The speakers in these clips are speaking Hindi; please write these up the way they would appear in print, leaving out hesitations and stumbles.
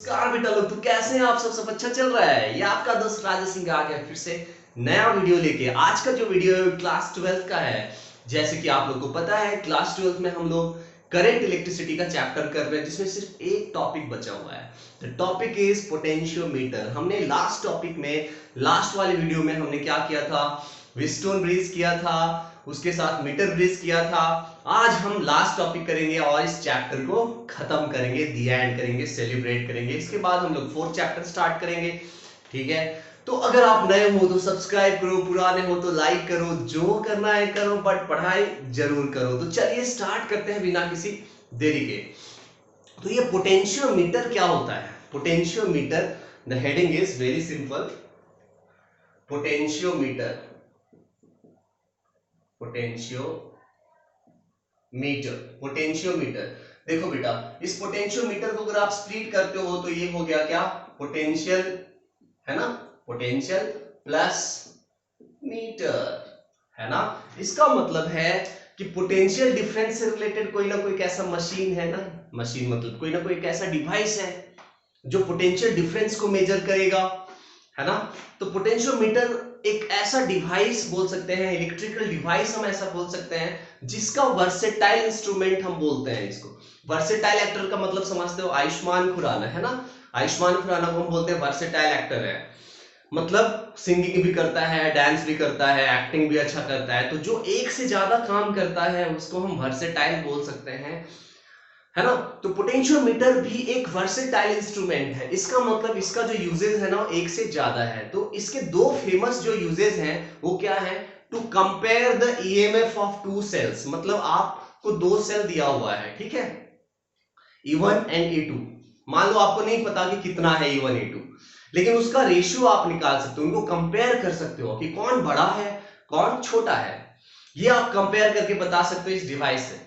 नमस्कार बेटा लोग, तो कैसे हैं आप सब अच्छा चल रहा है। ये आपका दोस्त राजेश सिंह आ गया फिर से नया वीडियो लेके। आज का जो वीडियो है क्लास 12 का है। जैसे कि आप लोग को पता है क्लास 12 में हम लोग करंट इलेक्ट्रिसिटी का चैप्टर कर रहे हैं, जिसमें सिर्फ एक टॉपिक बचा हुआ है। The topic is potentiometer. हमने लास्ट टॉपिक में, लास्ट वाले वीडियो में हमने क्या किया था, व्हीटस्टोन ब्रिज किया था, उसके साथ मीटर ब्रिज किया था। आज हम लास्ट टॉपिक करेंगे और इस चैप्टर को खत्म करेंगे, दी एंड करेंगे, सेलिब्रेट करेंगे। इसके बाद हम लोग फोर्थ चैप्टर स्टार्ट करेंगे। ठीक है, तो अगर आप नए हो तो सब्सक्राइब करो, पुराने हो तो लाइक करो, जो करना है करो, बट पढ़ाई जरूर करो। तो चलिए स्टार्ट करते हैं बिना किसी देरी के। तो ये पोटेंशियोमीटर क्या होता है? Potentiometer, the heading is very simple. Potentiometer, potentiometer, potentiometer. देखो बेटा, इस पोटेंशियोमीटर को अगर आप स्प्लिट करते हो तो ये हो गया क्या, पोटेंशियल, है ना, पोटेंशियल प्लस मीटर, है ना। इसका मतलब है कि पोटेंशियल डिफरेंस से रिलेटेड कोई ना कोई ऐसा मशीन है ना, मशीन मतलब कोई ना कोई एक ऐसा डिवाइस है जो पोटेंशियल डिफरेंस को मेजर करेगा, है ना। तो पोटेंशियोमीटर एक ऐसा डिवाइस बोल सकते हैं, इलेक्ट्रिकल डिवाइस हम ऐसा बोल सकते हैं, जिसका वर्सेटाइल इंस्ट्रूमेंट हम बोलते हैं इसको। वर्सेटाइल एक्टर का मतलब समझते हो, आयुष्मान खुराना, है ना। आयुष्मान खुराना को हम बोलते हैं वर्सेटाइल एक्टर है, मतलब सिंगिंग भी करता है, डांस भी करता है, एक्टिंग भी अच्छा करता है। तो जो एक से ज्यादा काम करता है उसको हम वर्सेटाइल बोल सकते हैं, है ना। तो पोटेंशियोमीटर भी एक वर्सेटाइल इंस्ट्रूमेंट है। इसका मतलब इसका जो यूजेस है ना एक से ज्यादा है। तो इसके दो फेमस जो यूजेस हैं वो क्या है, to compare the EMF of two cells. मतलब आपको दो सेल दिया हुआ है, ठीक है, E1 एंड E2। मान लो आपको नहीं पता कि कितना है E1 E2, लेकिन उसका रेशियो आप निकाल सकते हो, उनको कंपेयर कर सकते हो कि कौन बड़ा है कौन छोटा है। ये आप कंपेयर करके बता सकते हो इस डिवाइस से,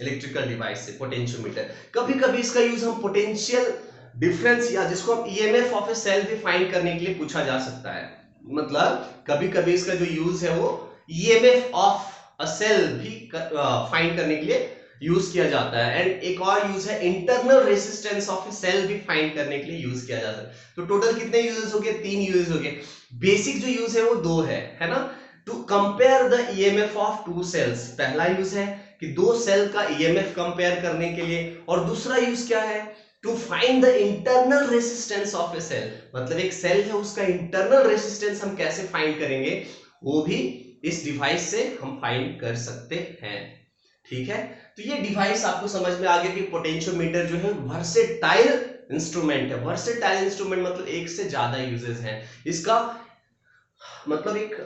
इलेक्ट्रिकल डिवाइस से, पोटेंशियोमीटर। कभी कभी इसका यूज हम पोटेंशियल डिफरेंस या जिसको हम ईएमएफ ऑफ ए सेल भी फाइंड करने के लिए पूछा जा सकता है। मतलब कभी कभी इसका जो यूज है वो ईएमएफ ऑफ अ सेल भी फाइंड करने के लिए यूज किया जाता है। एंड एक और यूज है internal resistance of a cell भी फाइंड करने के लिए यूज किया जाता है। तो टोटल कितने यूजेस हो गए, तीन यूजेस हो गए। बेसिक जो यूज है वो दो है ना। To compare the EMF of two cells, पहला यूज है कि दो सेल का ईएमएफ कंपेयर करने के लिए। और दूसरा यूज क्या है, to find the internal resistance of a cell. मतलब एक सेल है उसका इंटरनल रेसिस्टेंस हम कैसे फाइंड करेंगे, वो भी इस डिवाइस से हम फाइंड कर सकते हैं। ठीक है, तो ये डिवाइस आपको समझ में आ गया कि पोटेंशियोमीटर जो है वर्सेटाइल इंस्ट्रूमेंट है। वर्सेटाइल इंस्ट्रूमेंट मतलब एक से ज्यादा यूजेस हैं इसका। मतलब एक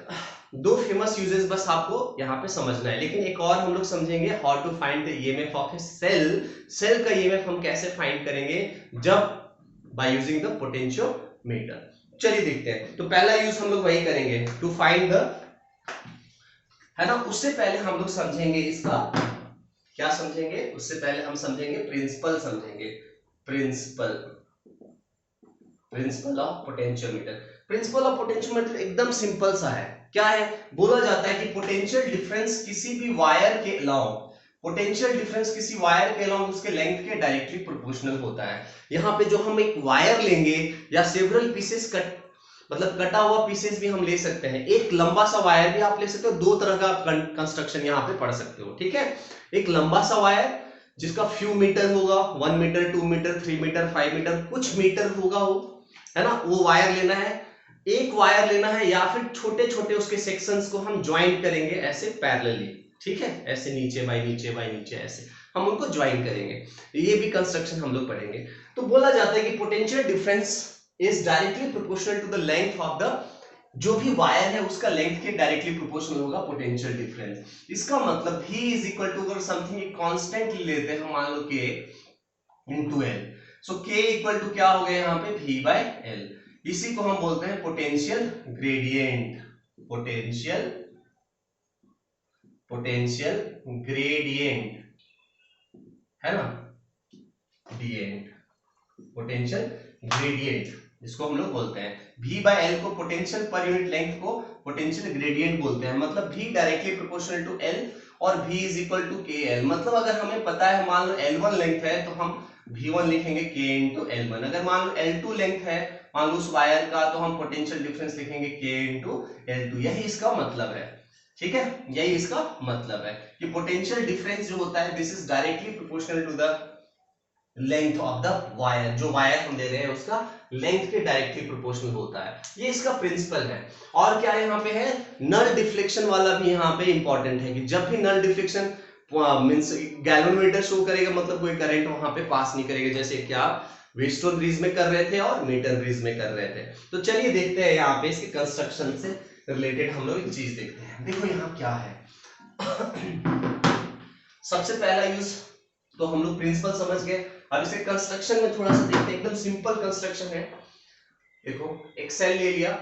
दो फेमस यूजेस बस आपको यहाँ पे समझना है, लेकिन एक और हम लोग समझेंगे, how to find the EMF of a cell. Cell का ईएमएफ हम कैसे फाइंड करेंगे, जब बाय यूजिंग द पोटेंशियोमीटर। चलिए देखते हैं। तो पहला यूज हम लोग वही करेंगे, टू फाइंड द, है ना। उससे पहले हम लोग समझेंगे इसका, क्या समझेंगे, उससे पहले हम समझेंगे प्रिंसिपल, समझेंगे principle, principle of potentiometer. Principle of potentiometer एकदम सिंपल सा है। क्या है, बोला जाता है कि पोटेंशियल डिफरेंस किसी भी वायर के अलाउंग, पोटेंशियल डिफरेंस किसी वायर के अलाउंग उसके लेंथ के डायरेक्टली प्रोपोर्शनल होता है। यहाँ पे जो हम एक वायर लेंगे या सेवरल पीसेस कट, मतलब कटा हुआ पीसेस भी हम ले सकते हैं, एक लंबा सा वायर भी आप ले सकते हो। दो तरह का कंस्ट्रक्शन यहाँ पे पढ़ सकते हो, ठीक है। एक लंबा सा वायर जिसका फ्यू मीटर होगा, 1 मीटर, 2 मीटर, 3 मीटर, 5 मीटर, कुछ मीटर होगा वो, है ना, वो वायर लेना है। एक वायर लेना है, या फिर छोटे छोटे उसके सेक्शंस को हम ज्वाइन करेंगे ऐसे पैरेलली, ठीक है, ऐसे नीचे बाय नीचे बाय नीचे, ऐसे हम उनको ज्वाइन करेंगे। ये भी कंस्ट्रक्शन हम लोग पढ़ेंगे। तो बोला जाता है कि potential difference is directly proportional to the length of the, जो भी वायर है उसका लेंथ के डायरेक्टली प्रोपोर्शनल होगा पोटेंशियल डिफरेंस। इसका मतलब V इज इक्वल टू, अगर समथिंग एक कांस्टेंट लेते हैं, मान लो K into L, so K equal to क्या हो गया यहाँ पे, V बाय L। इसी को हम बोलते हैं potential gradient, potential, potential gradient, है ना, ग्रेडियंट, पोटेंशियल ग्रेडियंट जिसको हम लोग बोलते हैं। V बाय L को, पोटेंशियल पर यूनिट लेंथ को पोटेंशियल ग्रेडियंट बोलते हैं। मतलब V directly proportional to L और V is equal to KL। मतलब अगर हमें पता है, मान लो L1 लेंथ है, तो हम V1 लिखेंगे K इंटू L1। अगर मान लो L2 लेंथ है मान लो उस वायर का, तो हम पोटेंशियल डिफरेंस लिखेंगे K इंटू L2। यही इसका मतलब है, ठीक है, यही इसका मतलब है कि पोटेंशियल डिफरेंस जो होता है this is directly proportional to the length of the wire. जो वायर हम ले रहे हैं उसका लेंथ के डायरेक्टली प्रोपोर्शनल होता है। ये इसका प्रिंसिपल है। और क्या यहाँ पे है, नल डिफ्लेक्शन वाला भी यहाँ पे इंपॉर्टेंट है कि जब भी null deflection means galvanometer show करेगा मतलब कोई करंट वहां पे पास नहीं करेगा, जैसे कि आप व्हीटस्टोन ब्रिज में कर रहे थे और मीटर ब्रिज में कर रहे थे। तो चलिए देखते हैं यहाँ पे इसके कंस्ट्रक्शन से रिलेटेड हम लोग एक चीज देखते हैं। देखो यहाँ क्या है सबसे पहला यूज तो हम लोग प्रिंसिपल समझ गए। अब इसे कंस्ट्रक्शन में थोड़ा सा देखते हैं, एकदम सिंपल कंस्ट्रक्शन है। देखो एक सेल ले लिया,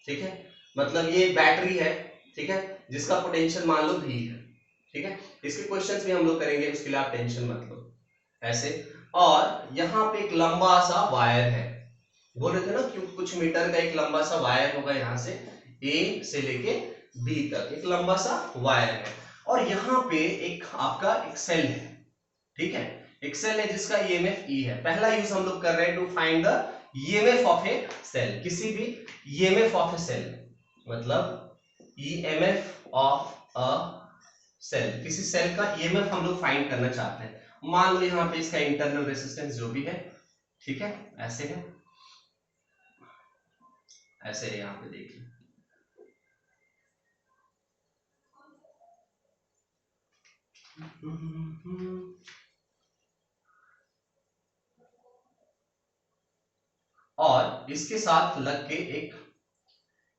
ठीक है, मतलब ये बैटरी है, ठीक है, जिसका पोटेंशियल मान लो V है, ठीक है। इसके क्वेश्चंस भी हम लोग करेंगे, उसके लिए आप टेंशन मत लो ऐसे। और यहाँ पे एक लंबा सा वायर है, बोल रहे थे ना कि कुछ मीटर का एक लंबा सा वायर होगा, यहाँ से A से लेके B तक एक लंबा सा वायर है। और यहाँ पे एक आपका एक सेल है, ठीक है, एक सेल है जिसका EMF E है। पहला यूज हम लोग कर रहे हैं to find the EMF of a cell. किसी भी EMF ऑफ ए सेल मतलब EMF ऑफ अ सेल, किसी सेल का EMF हम लोग फाइंड करना चाहते हैं। मान लो यहाँ पे इसका इंटरनल रेजिस्टेंस जो भी है, ठीक है, ऐसे है, ऐसे है, यहाँ पे देखिए और इसके साथ लग के एक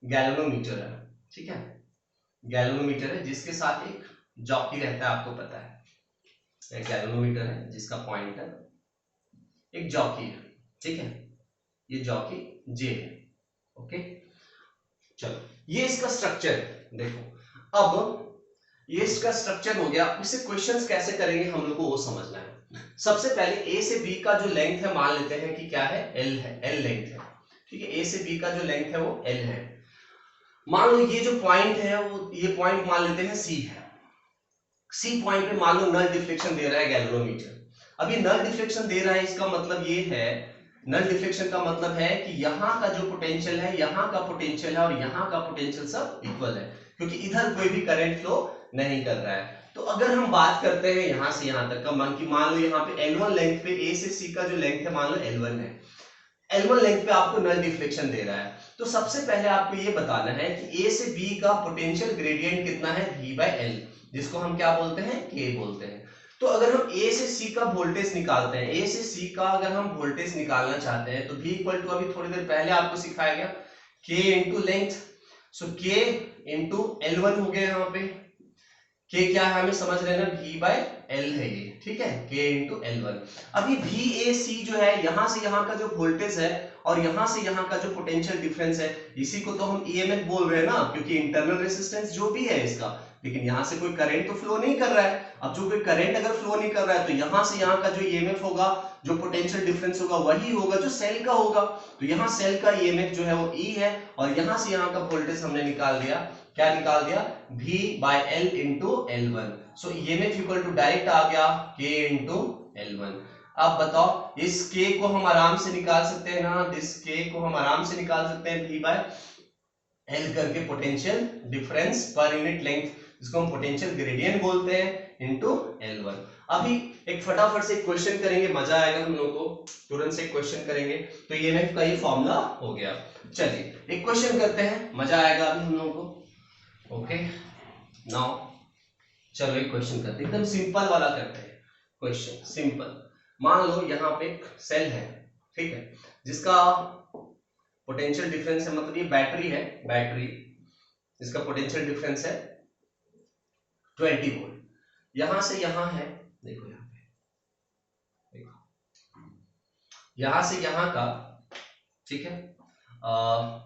गैल्वेनोमीटर है, ठीक है, गैल्वेनोमीटर है जिसके साथ एक जॉकी रहता है, आपको पता है। एक गैल्वेनोमीटर है जिसका पॉइंटर एक जॉकी है, ठीक है, ये जॉकी J है, ओके। चलो ये इसका स्ट्रक्चर है। देखो अब ये इसका स्ट्रक्चर हो गया, इसे क्वेश्चंस कैसे करेंगे हम लोग को वो समझना है। सबसे पहले A से B का जो लेंथ है मान लेते हैं कि क्या है, L है, L लेंथ है, ठीक है। A से B का जो लेंथ है वो L है। मान लो ये जो पॉइंट है वो ये पॉइंट मान लेते हैं C है। C पॉइंट पे मान लो नल डिफ्लेक्शन दे रहा है गैल्वेनोमीटर। अब ये नल डिफ्लेक्शन दे रहा है, इसका मतलब ये है, नल डिफ्लेक्शन का मतलब है कि यहाँ का जो पोटेंशियल है, यहाँ का पोटेंशियल है और यहाँ का पोटेंशियल सब इक्वल है, क्योंकि इधर कोई भी करंट फ्लो नहीं कर रहा है। तो अगर हम बात करते हैं यहाँ से यहाँ तक का, मान लो यहाँ पे L1 लेंथ पे A से C का जो लेंथ है मान लो L1 है, L1 लेंथ पे आपको नल डिफ्लेक्शन दे रहा है। तो सबसे पहले आपको ये बताना है कि A से B का पोटेंशियल ग्रेडियंट कितना है, V/L, जिसको हम क्या बोलते हैं, K बोलते हैं। तो अगर हम A से C का वोल्टेज निकालते हैं, A से C का अगर हम वोल्टेज निकालना चाहते हैं तो V इक्वल टू अभी थोड़ी देर पहले आपको सिखाया गया K इंटू लेंथ, सो K इंटू L1 हो गया। यहाँ पे K क्या है हमें समझ रहे हैं ना, V/L है ये, ठीक है, K इंटू L1। अभी VAC जो है यहाँ से यहाँ का जो वोल्टेज है और यहाँ से यहाँ का जो पोटेंशियल डिफरेंस है, इसी को तो हम EMF बोल रहे हैं ना, क्योंकि इंटरनल रेजिस्टेंस जो भी है इसका, लेकिन यहाँ से कोई करंट तो फ्लो नहीं कर रहा है। अब जो कोई करंट अगर फ्लो नहीं कर रहा है तो यहाँ से यहाँ का जो EMF होगा, जो पोटेंशियल डिफरेंस होगा वही होगा जो सेल का होगा। तो यहाँ सेल का EMF जो है वो E है और यहाँ से यहाँ का वोल्टेज हमने निकाल दिया, क्या निकाल दिया, V/L into L1। So EMF equal to direct आ गया K इंटू L1। अब बताओ इस K को हम आराम से निकाल सकते हैं ना, इस K को हम आराम से निकाल सकते हैं V/L करके, पोटेंशियल डिफरेंस पर यूनिट लेंथ, जिसको हम पोटेंशियल ग्रेडियंट बोलते हैं, इंटू L1। अभी एक फटाफट से क्वेश्चन करेंगे, मजा आएगा हम लोग को, तुरंत से क्वेश्चन करेंगे। तो EMF का ये फॉर्मूला हो गया। चलिए एक क्वेश्चन करते हैं, मजा आएगा अभी हम लोग को, ओके। नाउ चलो एक क्वेश्चन करते हैं, एकदम सिंपल वाला करते हैं क्वेश्चन, सिंपल। मान लो यहाँ पे एक सेल है, ठीक है, जिसका पोटेंशियल डिफरेंस है, मतलब ये बैटरी है, बैटरी जिसका पोटेंशियल डिफरेंस है 20 वोल्ट। यहां से यहां है, देखो यहाँ पे, देखो यहां से यहां का, ठीक है,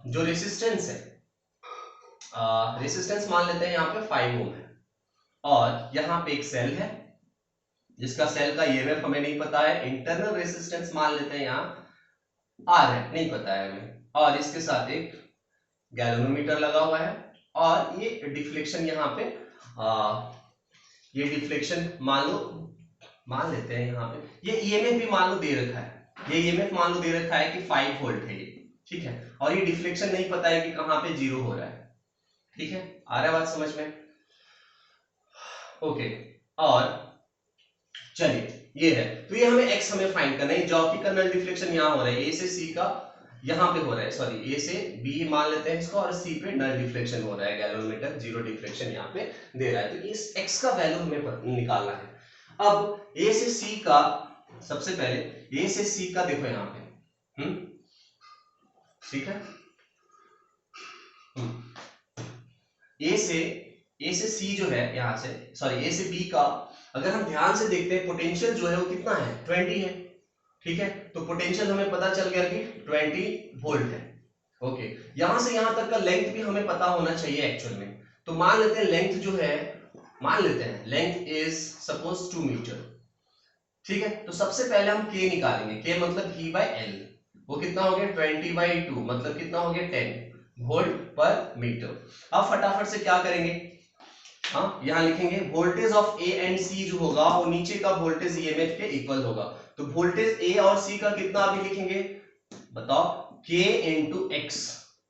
जो रेसिस्टेंस है, रेसिस्टेंस मान लेते हैं यहाँ पे 5 ओम है। और यहाँ पे एक सेल है जिसका सेल का EMF हमें नहीं पता है, इंटरनल रेसिस्टेंस मान लेते हैं यहाँ R है, नहीं पता है हमें। और इसके साथ एक गैल्वेनोमीटर लगा हुआ है और ये डिफ्लेक्शन यहाँ पे ये डिफ्लेक्शन मान लो मान लेते हैं यहाँ पे ये ईएमएफ भी मान लो दे रखा है, ये ईएमएफ मान लो दे रखा है कि 5 वोल्ट है ये, ठीक है, और ये डिफ्लेक्शन नहीं पता है कि कहाँ पे जीरो हो रहा है, ठीक है, आ रहा है बात समझ में? ओके, और चलिए ये है, तो ये हमें एक्स हमें फाइंड करना है, जॉकी का नल डिफ्लेक्शन यहाँ हो रहा है, ए से सी का यहाँ पे हो रहा है, सॉरी ए से बी मान लेते हैं इसको, और सी पे नल डिफ्लेक्शन हो रहा है, गैल्वेनोमीटर जीरो डिफ्लेक्शन यहाँ पे दे रहा है, तो इस एक्स का वैल्यू हमें निकालना है। अब ए से सी का, सबसे पहले ए से सी का देखो यहाँ पे, ठीक है, ए से सी जो है यहाँ से, सॉरी ए से बी का अगर हम ध्यान से देखते हैं पोटेंशियल जो है वो कितना है 20 है, ठीक है, तो पोटेंशियल हमें पता चल गया कि 20 वोल्ट है। ओके, यहां से यहां तक का लेंथ भी हमें पता होना चाहिए एक्चुअल में, तो मान लेते हैं लेंथ जो है, मान लेते हैं लेंथ इज सपोज 2 मीटर, ठीक है, तो सबसे पहले हम k निकालेंगे, k मतलब v बाय l, वो कितना हो गया 20/2 मतलब कितना हो गया 10 वोल्ट पर मीटर। अब फटाफट से क्या करेंगे, हाँ यहां लिखेंगे वोल्टेज ऑफ ए एंड सी जो होगा वो नीचे का वोल्टेज ईएमएफ के इक्वल होगा, तो वोल्टेज ए और सी का कितना अभी लिखेंगे बताओ, k into x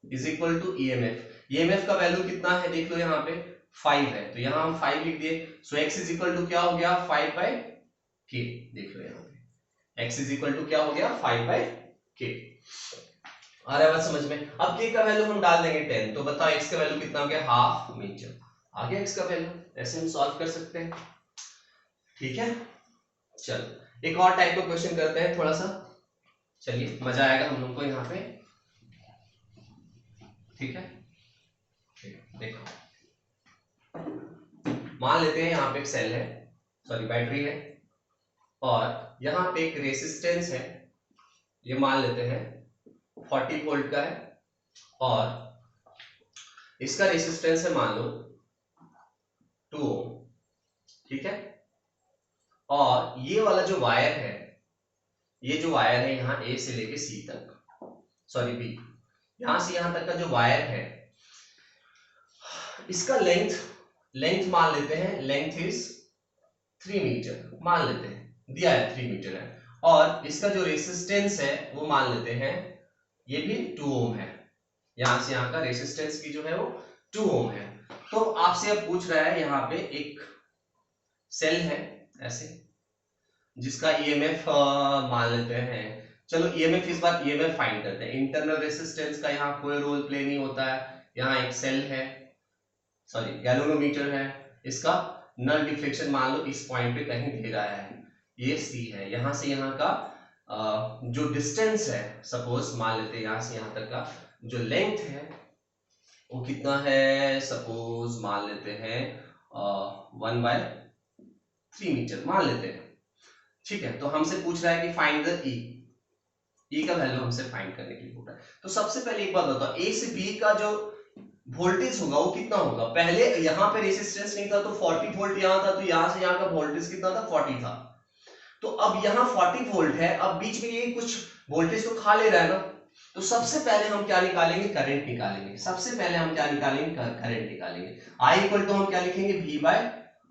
is equal to EMF, EMF का वैल्यू कितना है देख लो यहाँ पे 5 है, तो यहाँ हम 5 लिख दिए, सो x इज इक्वल टू क्या हो गया 5/k, देख लो यहाँ पे x इज इक्वल टू क्या हो गया 5/k, आ रहा है बात समझ में? अब k का वैल्यू हम डाल देंगे 10, तो बताओ x का वैल्यू कितना हो गया हाफ मीटर, आ गया x का वैल्यू, ऐसे हम सॉल्व कर सकते हैं, ठीक है। चलो एक और टाइप का क्वेश्चन करते हैं थोड़ा सा, चलिए मजा आएगा हम लोग को यहाँ पे, ठीक है, देखो मान लेते हैं यहाँ पे एक सेल है, सॉरी बैटरी है, और यहाँ पे एक रेसिस्टेंस है, ये मान लेते हैं 40 वोल्ट का है, और इसका रेसिस्टेंस है मान लो 2 ओम, ठीक है, और ये वाला जो वायर है, ये जो वायर है यहाँ ए से लेके सी तक, सॉरी बी, यहां से यहां तक का जो वायर है इसका लेंथ मान लेते हैं, लेंथ इज 3 मीटर मान लेते हैं, दिया है 3 मीटर है, और इसका जो रेसिस्टेंस है वो मान लेते हैं ये भी 2 ओम है, यहां से यहां का रेसिस्टेंस की जो है वो 2 ओम है। तो आपसे अब पूछ रहा है यहाँ पे एक सेल है ऐसे जिसका ईएमएफ मान लेते हैं, चलो ईएमएफ इस बार ईएमएफ फाइंड करते हैं, इंटरनल रेसिस्टेंस का यहाँ कोई रोल प्ले नहीं होता है, यहाँ एक सेल है, सॉरी गैल्वेनोमीटर है, इसका नल डिफ्लेक्शन मान लो इस पॉइंट पे कहीं दे रहा है, ये सी है, यहां से यहाँ का जो डिस्टेंस है सपोज मान लेते हैं यहां से यहाँ तक का जो लेंथ है वो कितना है, सपोज मान लेते हैं 1/3 मीटर मान लेते हैं, ठीक है, तो हमसे पूछ रहा है कि फाइंड द ई का वैल्यू हमसे फाइंड करने के लिए बोल रहा है। तो सबसे पहले एक बात बताओ, ए से बी का जो वोल्टेज होगा वो कितना होगा, पहले यहाँ पे रेजिस्टेंस नहीं था तो 40 वोल्ट यहाँ था, तो यहाँ से यहाँ का वोल्टेज कितना था 40 था, तो अब यहाँ 40 वोल्ट है, अब बीच में ये कुछ वोल्टेज तो खा ले रहा है ना, तो सबसे पहले हम क्या निकालेंगे करंट निकालेंगे, सबसे पहले हम क्या निकालेंगे करंट निकालेंगे, आई इक्वल टू हम क्या लिखेंगे V बाय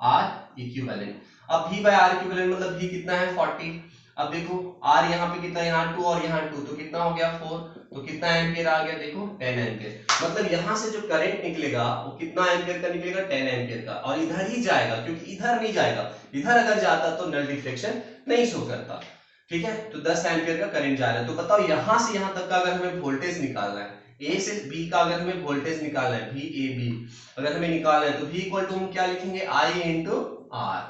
R इक्विवेलेंट, अब V बाय R इक्विवेलेंट मतलब V कितना है 40, अब देखो R यहाँ पे कितना, यहाँ 2 और यहाँ 2, तो कितना हो गया 4, तो कितना एम्पियर आ गया देखो 10 एम्पियर, मतलब यहाँ से जो करंट निकलेगा वो कितना एम्पियर का निकलेगा 10 एम्पियर का, और इधर ही जाएगा क्योंकि इधर नहीं जाएगा, इधर अगर जाता तो नल डिफ्लेक्शन नहीं शो करता, ठीक है, तो 10 एम्पियर का करंट जा रहा है, तो बताओ यहां से यहां तक का अगर हमें वोल्टेज निकालना है, ए से बी का अगर हमें वोल्टेज निकालना है VAB अगर हमें निकालना है तो V इक्वल टू हम क्या लिखेंगे I इंटू R,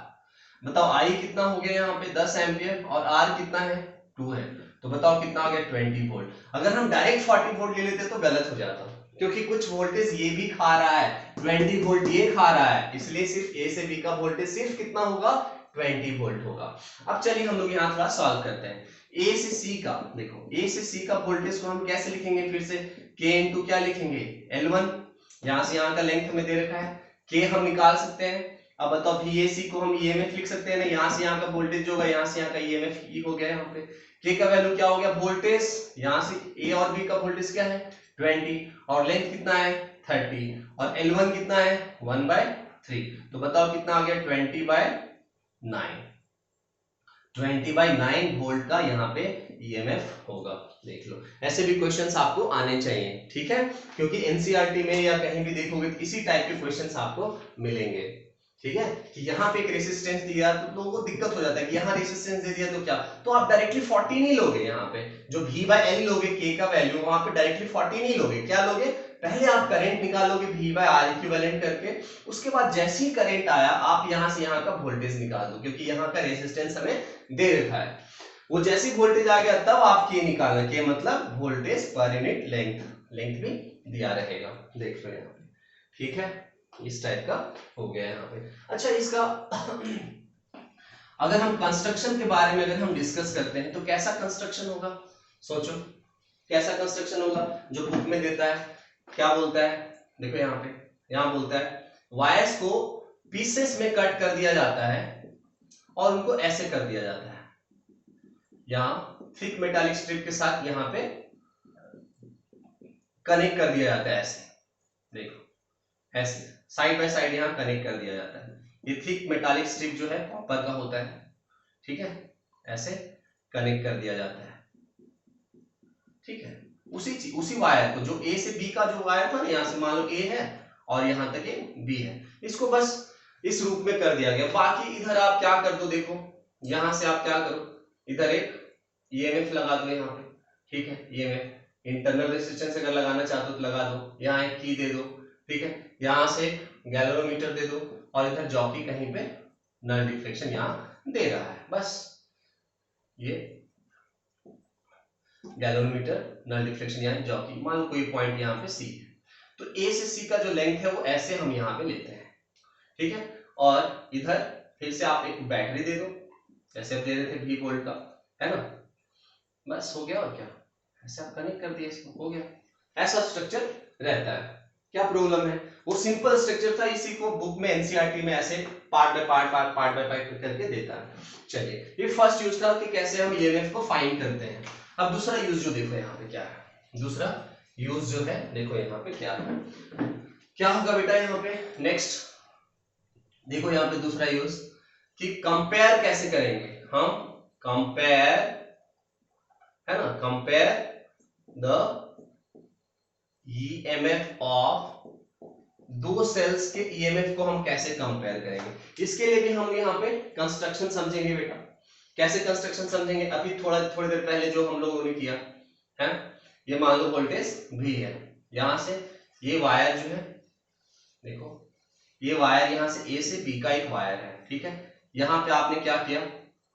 बताओ I कितना हो गया यहाँ पे 10 एम्पियर और R कितना है 2 है, तो बताओ कितना आ गया 20 वोल्ट, अगर हम डायरेक्ट 40 वोल्ट ले लेते तो गलत हो जाता, क्योंकि कुछ वोल्टेज ये भी खा रहा है 20 वोल्ट ये खा रहा है, इसलिए सिर्फ ए से बी का वोल्टेज सिर्फ कितना होगा 20 वोल्ट होगा। अब चलिए हम लोग यहाँ थोड़ा सॉल्व करते हैं, ए से सी का देखो, ए से सी का वोल्टेज को हम कैसे लिखेंगे, फिर से k इंटू क्या लिखेंगे L1, यहाँ से यहाँ का लेंथ हमें दे रखा है, k हम निकाल सकते हैं, अब बताओ VAC को हम EMF लिख सकते हैं ना, यहाँ से यहाँ का वोल्टेज जो होगा यहाँ से यहाँ का EMF E हो गया, यहाँ पे k का वैल्यू क्या हो गया वोल्टेज, यहाँ से A और B का वोल्टेज क्या है 20 और लेंथ कितना है 30 और L1 कितना है 1/3, तो बताओ कितना आ गया 20/9, 20/9 वोल्ट का यहाँ पे ईएमएफ होगा। देख लो, ऐसे भी क्वेश्चंस आपको आने चाहिए, ठीक है, क्योंकि एनसीईआरटी में या कहीं भी देखोगे तो इसी टाइप के क्वेश्चंस आपको मिलेंगे, ठीक है, कि यहाँ पे एक रेसिस्टेंस दिया तो लोगों को दिक्कत हो जाता है कि यहाँ रेसिस्टेंस दे दिया तो क्या, तो आप डायरेक्टली 40 नहीं लोगे, यहाँ पे जो V/L लोगे K का वैल्यू वहां पे डायरेक्टली 40 नहीं लोगे, क्या लोगे, पहले आप करंट निकालोगे V/R इक्विवेलेंट करके, उसके बाद जैसे ही करंट आया आप यहां से यहां का वोल्टेज निकाल दो, क्योंकि यहाँ का रेसिस्टेंस हमें दे रखा है, वो जैसी वोल्टेज आ गया तब आप K निकालना, K मतलब वोल्टेज पर यूनिट लेंथ भी दिया रहेगा, देख लो यहाँ पे, ठीक है, इस टाइप का हो गया यहाँ पे। अच्छा, इसका अगर हम कंस्ट्रक्शन के बारे में अगर हम डिस्कस करते हैं तो कैसा कंस्ट्रक्शन होगा, सोचो कैसा कंस्ट्रक्शन होगा, जो बुक में देता है क्या बोलता है, देखो यहाँ पे, यहाँ बोलता है वायर्स को पीसेस में कट कर दिया जाता है और उनको ऐसे कर दिया जाता है, यहाँ थिक मेटालिक स्ट्रिप के साथ यहाँ पे कनेक्ट कर दिया जाता है, ऐसे देखो, ऐसे साइड बाय साइड यहाँ कनेक्ट कर दिया जाता है, ये थिक मेटालिक स्ट्रिप जो है कॉपर का होता है, ठीक है, ऐसे कनेक्ट कर दिया जाता है, ठीक है, उसी वायर को, जो ए से बी का जो वायर था ना, यहाँ से मान लो ए है और यहाँ तक ये बी है, इसको बस इस रूप में कर दिया गया। बाकी इधर आप क्या कर दो, देखो यहां से आप क्या करो, इधर एक ईएमएफ लगा दो यहाँ पे, ठीक है, ईएमएफ इंटरनल रेजिस्टेंस अगर लगाना चाहते हो तो लगा दो, यहाँ एक की दे दो, ठीक है, यहाँ से गैल्वेनोमीटर दे दो और इधर जॉकी कहीं पे नल डिफ्लेक्शन यहाँ दे रहा है, बस ये गैल्वेनोमीटर नल डिफ्लेक्शन यहाँ जॉकी, मान लो कोई पॉइंट यहाँ पे सी है, तो ए से सी का जो लेंथ है वो ऐसे हम यहाँ पे लेते हैं, ठीक है, और इधर फिर से आप एक बैटरी दे दो, जैसे आप दे रहे थे 20 वोल्ट का, है ना, बस हो गया, और क्या, ऐसे आप कनेक्ट कर दिया, इसको हो गया, ऐसा स्ट्रक्चर रहता है। क्या प्रॉब्लम है, वो सिंपल स्ट्रक्चर था, इसी को बुक में एनसीईआरटी में ऐसे पार्ट बाय पार्ट करके देता है। चलिए, ये फर्स्ट यूज था कि कैसे हम ईएमएफ को फाइंड करते हैं। अब दूसरा यूज जो देखो यहाँ पे क्या है, दूसरा यूज जो है देखो यहाँ पे क्या है, क्या होगा बेटा यहाँ पे, नेक्स्ट देखो यहाँ पे दूसरा यूज कि कंपेयर कैसे करेंगे हम, कंपेयर, है ना, कंपेयर द ईएमएफ ऑफ दो सेल्स के ईएमएफ को हम कैसे कंपेयर करेंगे, इसके लिए भी हम यहाँ पे कंस्ट्रक्शन समझेंगे बेटा। कैसे कंस्ट्रक्शन समझेंगे, अभी थोड़ी देर पहले जो हम लोगों ने किया है, ये मान लो वोल्टेज V है, यहां से ये वायर जो है, देखो ये वायर यहां से A से B का एक वायर है, ठीक है, यहाँ पे आपने क्या किया,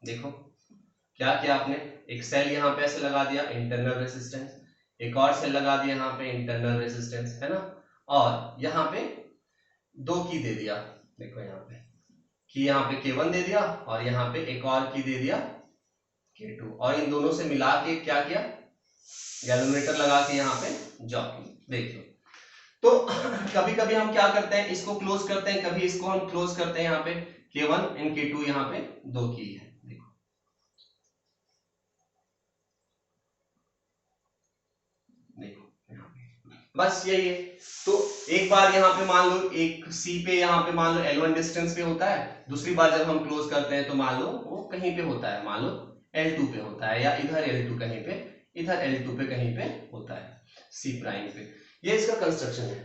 देखो क्या किया आपने, एक सेल यहाँ पे ऐसे लगा दिया इंटरनल रेजिस्टेंस, एक और सेल लगा दिया यहाँ पे इंटरनल रेजिस्टेंस, है ना, और यहाँ पे 2 की दे दिया, देखो यहाँ पे की, यहाँ पे K1 दे दिया और यहाँ पे एक और की दे दिया K2, और इन दोनों से मिला के क्या किया, गैल्वेनोमीटर लगा के यहाँ पे जॉकी, देख लो। तो कभी कभी हम क्या करते हैं, इसको क्लोज करते हैं, कभी इसको हम क्लोज करते हैं, यहाँ पे K1 एंड K2 यहाँ पे 2 की है, देखो यहाँ पे बस यही है। तो एक बार यहाँ पे मान लो एक C पे यहाँ पे मान लो L1 डिस्टेंस पे होता है, दूसरी बार जब हम क्लोज करते हैं तो मान लो वो कहीं पे होता है, मान लो L2 पे होता है, या इधर L2 कहीं पे, इधर L2 पे कहीं पे होता है, C प्राइम पे, ये इसका कंस्ट्रक्शन है।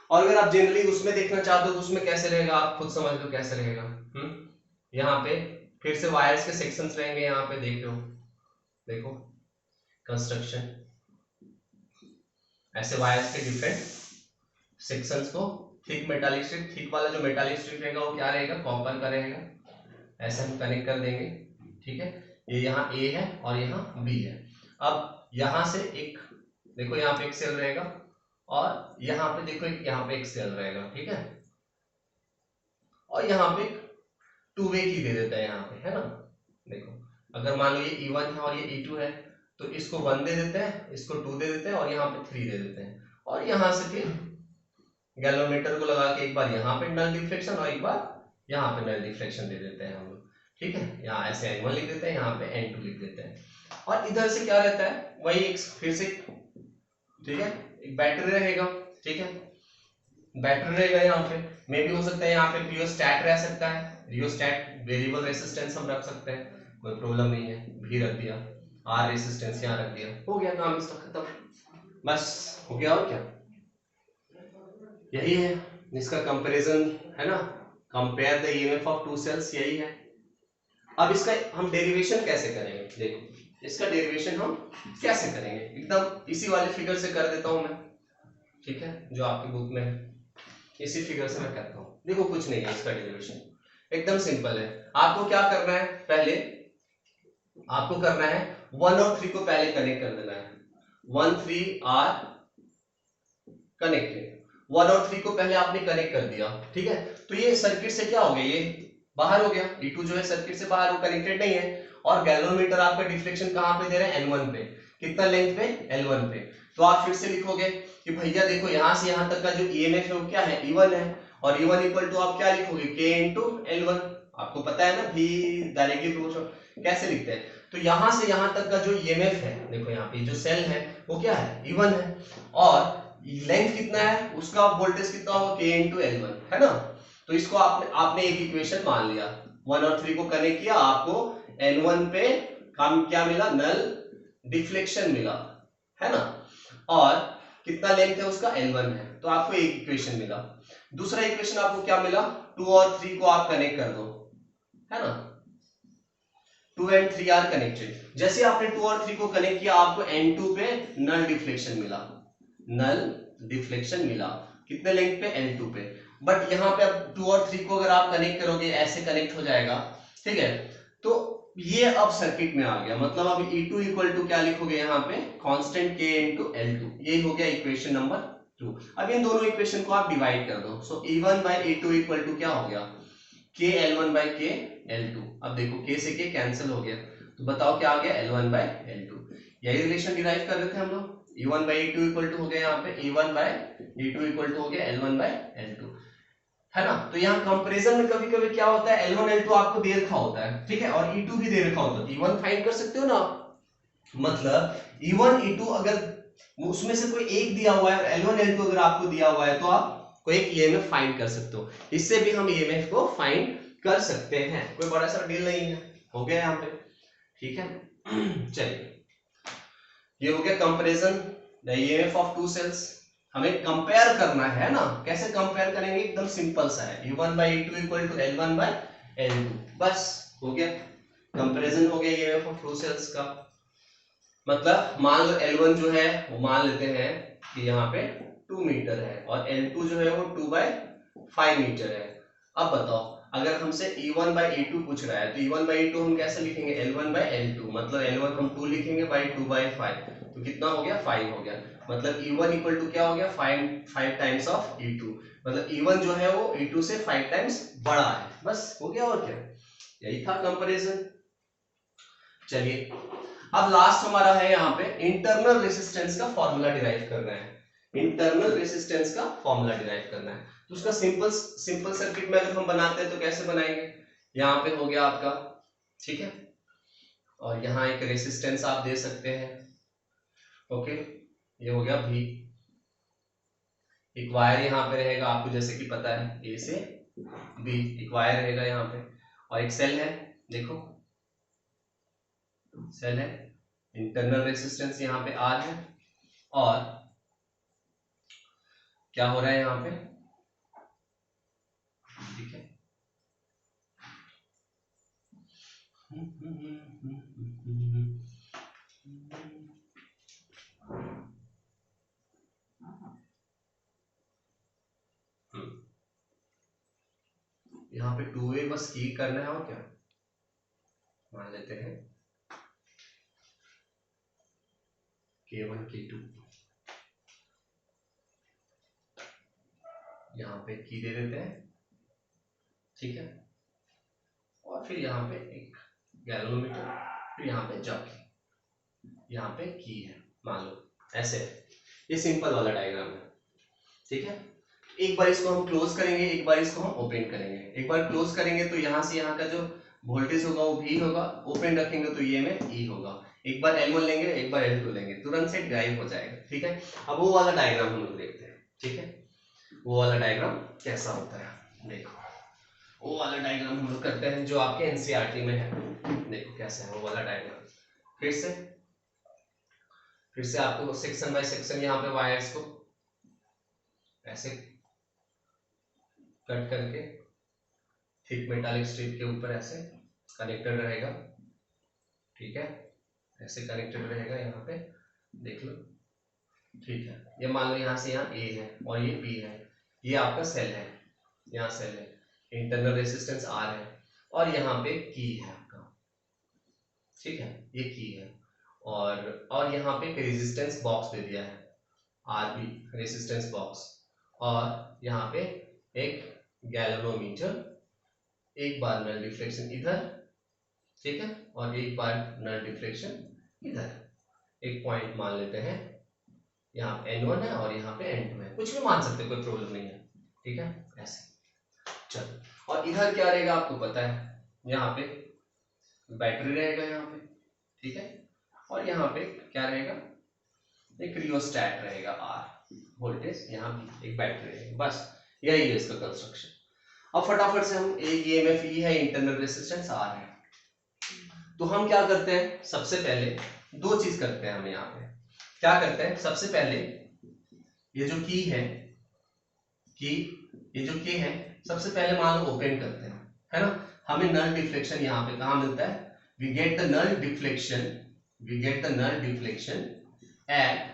और अगर आप जनरली उसमें देखना चाहते हो तो उसमें कैसे रहेगा, आप खुद समझ लो कैसे रहेगा। यहाँ पे फिर से वायर्स के सेक्शंस रहेंगे, यहाँ पे देख लो, देखो कंस्ट्रक्शन, ऐसे वायर्स के डिफरेंट सेक्शंस को, थिक मेटालिक स्ट्रिप, थिक वाला जो मेटालिक स्ट्रिप रहेगा वो क्या रहेगा, कॉपर का रहेगा, ऐसे हम कनेक्ट कर देंगे, ठीक है, ये यहाँ A है और यहाँ B है। अब यहाँ से एक देखो यहाँ पे एक सेल रहेगा और यहाँ पे देखो यहाँ पे एक सेल रहेगा, ठीक है, और यहाँ पे टू वे की दे देता है यहाँ पे, है ना, देखो अगर मान लो ये E1 है और ये E2 है तो इसको 1 दे देते हैं, इसको 2 दे देते हैं और यहाँ पे 3 दे देते हैं, और यहाँ से फिर गैल्वेनोमीटर को लगा के एक बार यहाँ पे नल डिफ्लेक्शन और एक बार यहाँ पे नल डिफ्लेक्शन दे देते हैं हम लोग, ठीक है, यहाँ ऐसे N1 लिख देते हैं, यहाँ पे N2 लिख देते हैं, और इधर से क्या रहता है, वही एक फिर से, ठीक है, एक बैटरी रहेगा, ठीक है, बैटरी रहेगा, यहाँ पे मे भी हो सकता है यहाँ पे रियोस्टैट रह सकता है, रियोस्टैट वेरिएबल रेजिस्टेंस हम रख सकते हैं, कोई प्रॉब्लम नहीं है, भी रख दिया, आर रेसिस्टेंस यहाँ रख दिया, हो गया काम इसका खत्म, बस हो गया। और क्या, यही है इसका कंपैरिजन, है ना, compare the EMF of two cells, यही है। अब इसका हम डेरिवेशन कैसे करेंगे, देखो इसका डेरिवेशन हम कैसे करेंगे, एकदम इसी वाले फिगर से कर देता हूं मैं, ठीक है, जो आपकी बुक में है, इसी फिगर से मैं करता हूं। देखो कुछ नहीं है, इसका डेरिवेशन एकदम सिंपल है। आपको क्या करना है, पहले आपको करना है 1 और 3 को पहले कनेक्ट कर देना है, 1 3 आर कनेक्टेड, 1 और 3 को पहले आपने कनेक्ट कर दिया, ठीक है। तो ये सर्किट से क्या हो गया, ये बाहर हो गया, E2 जो है सर्किट से बाहर, वो कनेक्टेड नहीं है। और गैल्वेनोमीटर आपका डिफ्लेक्शन कहां पे दे रहा है, L1 पे, कितना लेंथ पे, L1 पे। तो आप फिर से लिखोगे कि भैया देखो यहां से यहां तक का जो ईएमएफ है वो क्या है, E1 है, और E1 इक्वल टू आप क्या लिखोगे, K इंटू L1, आपको पता है ना, भी डायरेक्टली प्रोपोर्शनल कैसे लिखते हैं। तो यहां से यहां तक का जो ईएमएफ है, देखो यहाँ पे जो सेल है वो क्या है, E1 है, और लेंथ कितना है उसका, वोल्टेज कितना होगा, K इंटू L1, है ना। तो इसको आपने एक इक्वेशन मान लिया, 1 और 3 को कनेक्ट किया, आपको L1 पे हम क्या मिला, नल डिफ्लेक्शन मिला, है ना, और कितना लेंथ है उसका, L1 है, तो आपको एक इक्वेशन मिला। दूसरा इक्वेशन आपको क्या मिला, 2 और 3 को आप कनेक्ट कर दो, है ना, 2 एंड 3 आर कनेक्टेड। जैसे आपने 2 और 3 को कनेक्ट किया, आपको N2 पे नल डिफ्लेक्शन मिला, नल डिफ्लेक्शन मिला, कितने लेंथ पे, L2 पे। बट यहाँ पे अब 2 और 3 को अगर आप कनेक्ट करोगे, ऐसे कनेक्ट हो जाएगा, ठीक है। तो ये अब सर्किट में आ गया, मतलब अब E2 इक्वल टू क्या लिखोगे यहाँ पे, कांस्टेंट K इंटू L2, ये हो गया इक्वेशन नंबर 2। अब इन दोनों इक्वेशन को आप डिवाइड कर दो, सो E1 bye E2 equal to क्या हो गया, K L1 bye K L2। अब देखो K से K कैंसिल हो गया, तो बताओ क्या आ गया, L1 बाय L2। यही रिलेशन डिराइव कर रहे थे हम लोग, E1 bye E2 equal to हो गया यहाँ पे E1 bye E2 equal to हो गया L1 बाय L2, है ना। तो यहाँ कंपैरिजन में कभी कभी क्या होता है, L1 L2 आपको दे रखा होता है, ठीक है, और E2 भी दे रखा होता है, E1 फाइंड कर सकते हो ना, मतलब E1 E2 अगर उसमें से कोई एक दिया हुआ है, L1 L2 अगर आपको दिया हुआ है, तो आप कोई एक ईएमएफ फाइंड कर सकते हो, इससे भी हम ईएमएफ को फाइंड कर सकते हैं, कोई बड़ा सा डील नहीं है, हो गया यहाँ पे, ठीक है। चलिए, ये हो गया comparison the EMF of two cells. हमें कंपेयर करना है ना, कैसे कंपेयर करेंगे, एकदम सिंपल सा है, E1 bye E2 equal to L1 by L2, बस हो गया, कंपैरिजन हो गया ईएमएफ ऑफ टू सेल्स का। मतलब मान लो L1 जो है वो मान लेते हैं कि यहाँ पे 2 मीटर है, और L2 जो है वो 2/5 मीटर है। अब बताओ, अगर हमसे E1 बाय E2 पूछ रहा है, तो E1 बाय E2 हम कैसे लिखेंगे, L1 बाय L2, मतलब L1 हम 2 लिखेंगे बाय 2/5, तो कितना हो गया, 5 हो गया, मतलब E1 इक्वल टू क्या हो गया, 5 टाइम्स ऑफ E2, मतलब E1 जो है वो E2 से 5 टाइम्स बड़ा है, बस हो गया, और क्या, यही था कंपैरिजन। चलिए, अब लास्ट हमारा है यहाँ पे इंटरनल रेसिस्टेंस का फॉर्मूला डिराइव करना है, इंटरनल रेसिस्टेंस का फॉर्मूला डिराइव करना है। तो उसका सिंपल सर्किट में अगर हम बनाते हैं तो कैसे बनाएंगे, यहाँ पे हो गया आपका, ठीक है, और यहाँ एक रेसिस्टेंस आप दे सकते हैं, ओके, ये हो गया V, एक वायर यहाँ पे रहेगा, आपको जैसे कि पता है A से B एक वायर रहेगा यहाँ पे, और एक सेल है, देखो सेल है, इंटरनल रेसिस्टेंस यहाँ पे R है, और क्या हो रहा है यहाँ पे, ठीक है, यहाँ पे 2A बस की करना है, और क्या, मान लेते हैं K1 K2, यहाँ पे की दे देते हैं, ठीक है, और फिर यहाँ पे एक गैल्वेनोमीटर, फिर यहाँ पे जग, यहाँ पे की है, मान लो ऐसे, ये सिंपल वाला डायग्राम है, ठीक है। एक बार इसको हम क्लोज करेंगे, एक बार इसको हम ओपन करेंगे। एक बार क्लोज करेंगे तो यहाँ से यहाँ का जो वोल्टेज होगा वो V होगा, ओपन रखेंगे तो ये में E होगा। एक बार L1 लेंगे, एक बार L2 लेंगे, तुरंत से ड्राइव हो जाएगा, ठीक है। अब वो वाला डायग्राम हम लोग देखते हैं, ठीक है, वो वाला डायग्राम कैसा होता है, देखो वो वाला डायग्राम हम लोग करते हैं जो आपके एनसीईआरटी में है। देखो कैसे है वो वाला डायग्राम। फिर से आपको सेक्शन बाय सेक्शन यहाँ पे वायर्स को ऐसे कट करके थिक मेटालिक स्ट्रिप के ऊपर ऐसे कनेक्टेड रहेगा, ठीक है, ऐसे कनेक्टेड रहेगा यहाँ पे, देख लो, ठीक है। ये मान लो यहाँ से यहाँ A है और ये B है, ये आपका सेल है, यहाँ सेल है, इंटरनल रेजिस्टेंस R है और यहाँ पे की है आपका, ठीक है, ये की है और यहाँ पे रेजिस्टेंस बॉक्स दे दिया है RB रेजिस्टेंस बॉक्स, और यहाँ पे एक गैल्वेनोमीटर, एक बार नल डिफ्लेक्शन इधर, ठीक है, और एक बार नल डिफ्लेक्शन इधर। एक पॉइंट मान लेते हैं, यहाँ N1 है और यहाँ पे N2 है, कुछ भी मान सकते, कोई प्रॉब्लम नहीं है, ठीक है, ऐसे। चलो, और इधर क्या रहेगा आपको पता है, यहाँ पे बैटरी रहेगा यहाँ पे, ठीक है, और यहाँ पे क्या रहेगा, एक रियोस्टैट रहेगा R, वोल्टेज यहाँ भी एक बैटरी रहेगा, बस यही है इसका कंस्ट्रक्शन। अब फटाफट से हम EMF E है, इंटरनल रेजिस्टेंस R है, तो हम क्या करते हैं, सबसे पहले दो चीज करते हैं हम यहाँ पे। क्या करते हैं, सबसे पहले ये जो की है, ये जो की है, सबसे पहले मान लो ओपन करते हैं, है ना। हमें नल डिफ्लेक्शन यहाँ पे कहाँ मिलता है, we get the null deflection at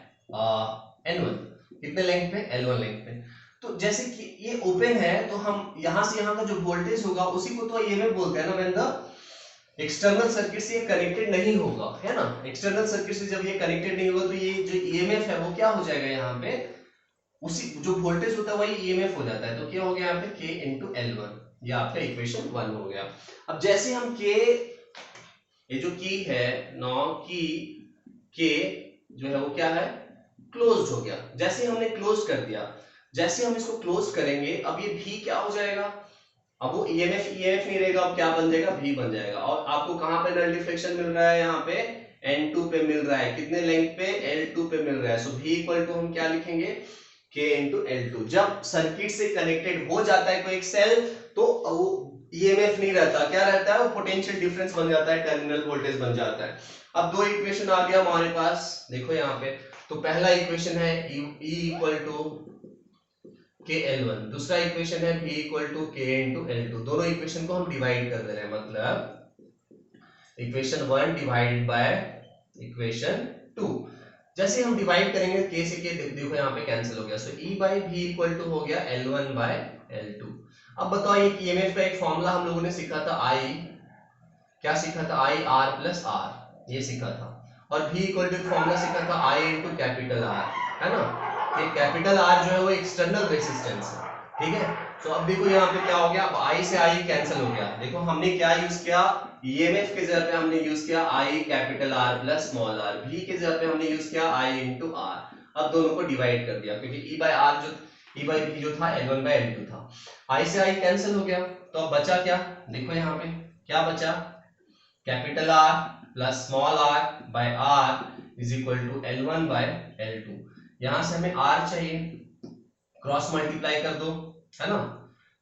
N1, कितने लेंथ पे, L1 लेंथ पे। तो जैसे कि ये ओपन है तो हम यहाँ से यहाँ का जो वोल्टेज होगा उसी को तो EMF बोलते हैं ना, व्हेन द एक्सटर्नल सर्किट से ये कनेक्टेड नहीं होगा, है ना। एक्सटर्नल सर्किट से जब ये कनेक्टेड नहीं होगा तो ये जो EMF है वो क्या हो जाएगा, यहाँ पे उसी जो वोल्टेज होता है वही EMF हो जाता है। तो क्या हो गया यहाँ पे K इंटू L1, ये आपका इक्वेशन 1 हो गया। अब जैसे हम K, ये जो की है नौ की K जो है वो क्या है, क्लोज्ड हो गया। जैसे हमने क्लोज कर दिया, जैसे हम इसको क्लोज करेंगे, अब ये भी क्या हो जाएगा, अब वो EMF नहीं रहेगा, अब क्या बन जाएगा, V बन जाएगा। और आपको कहां पे नल डिफ्लेक्शन मिल रहा है, यहाँ पे N2 पे मिल रहा है, कितने लेंथ पे, L2 पे मिल रहा है। सो V इक्वल टू हम क्या लिखेंगे, K इंटू L2। जब सर्किट से कनेक्टेड हो जाता है कोई एक सेल तो वो EMF नहीं रहता, क्या रहता है, वो पोटेंशियल डिफरेंस बन जाता है, टर्मिनल वोल्टेज बन जाता है। अब दो इक्वेशन आ गया हमारे पास, देखो यहाँ पे। तो पहला इक्वेशन है E equal to K L1, दूसरा इक्वेशन है V equal to K into L2। दोनों इक्वेशन को हम डिवाइड कर दे रहे हैं, मतलब इक्वेशन 1 डिवाइडेड बाय इक्वेशन 2। जैसे हम डिवाइड करेंगे K से K, देखो यहाँ पे कैंसिल हो गया। So E by V equal to हो गया L1 बाय L2। अब बताओ ये EMF का एक फॉर्मूला हम लोगों ने सीखा था, क्या सीखा था, I R प्लस R, ये सीखा था। और V इक्वल टू फॉर्मूला सीखा था I इंटू कैपिटल R, है ना। ये कैपिटल R जो है वो एक्सटर्नल रेजिस्टेंस है, ठीक है। तो अब देखो यहाँ पे क्या हो गया, अब I से I कैंसिल हो गया। देखो हमने क्या यूज किया, EMF के जगह पे हमने यूज किया I capital R plus small r, V के जगह पे हमने यूज किया I इंटू R। अब दोनों को डिवाइड कर दिया, क्योंकि E बाई V जो था L1 बाई L2 था। I से I कैंसिल हो गया, तो अब बचा क्या, देखो यहाँ पे क्या बचा, capital R plus small r by R is equal to L1 by L2। यहां से हमें R चाहिए, क्रॉस मल्टीप्लाई कर दो, है ना।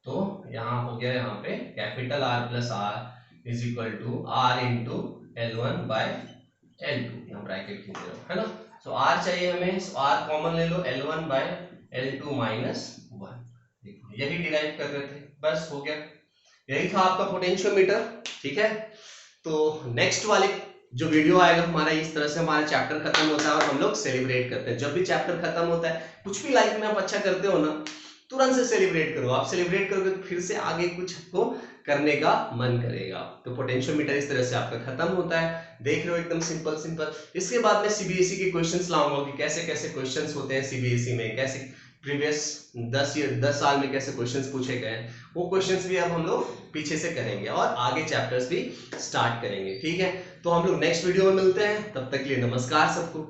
तो यहां हो गया, यहाँ पे capital R plus R is equal to R into L1 by L2, यहाँ ब्रैकेट खींच रहे हो, है ना। सो R चाहिए हमें, सो R कॉमन ले लो, L1 बाय L2 माइनस 1। देखो यही डिराइव कर रहे थे, बस हो गया। यही था आपका पोटेंशियोमीटर, ठीक है। तो नेक्स्ट वाले जो वीडियो आएगा हमारा, इस तरह से हमारा चैप्टर खत्म होता है और हम लोग सेलिब्रेट करते हैं। जब भी चैप्टर खत्म होता है, कुछ भी लाइफ में आप अच्छा करते हो ना, तुरंत से सेलिब्रेट करो। आप सेलिब्रेट करोगे तो फिर से आगे कुछ को करने का मन करेगा। तो पोटेंशियोमीटर इस तरह से आपका खत्म होता है, देख रहे हो, एकदम सिंपल। इसके बाद मैं CBSE के क्वेश्चंस लाऊंगा कि कैसे कैसे क्वेश्चंस होते हैं CBSE में, कैसे प्रीवियस 10 साल में कैसे क्वेश्चंस पूछे गए, वो क्वेश्चंस भी अब हम लोग पीछे से करेंगे और आगे चैप्टर्स भी स्टार्ट करेंगे, ठीक है। तो हम लोग नेक्स्ट वीडियो में मिलते हैं, तब तक के लिए नमस्कार सबको।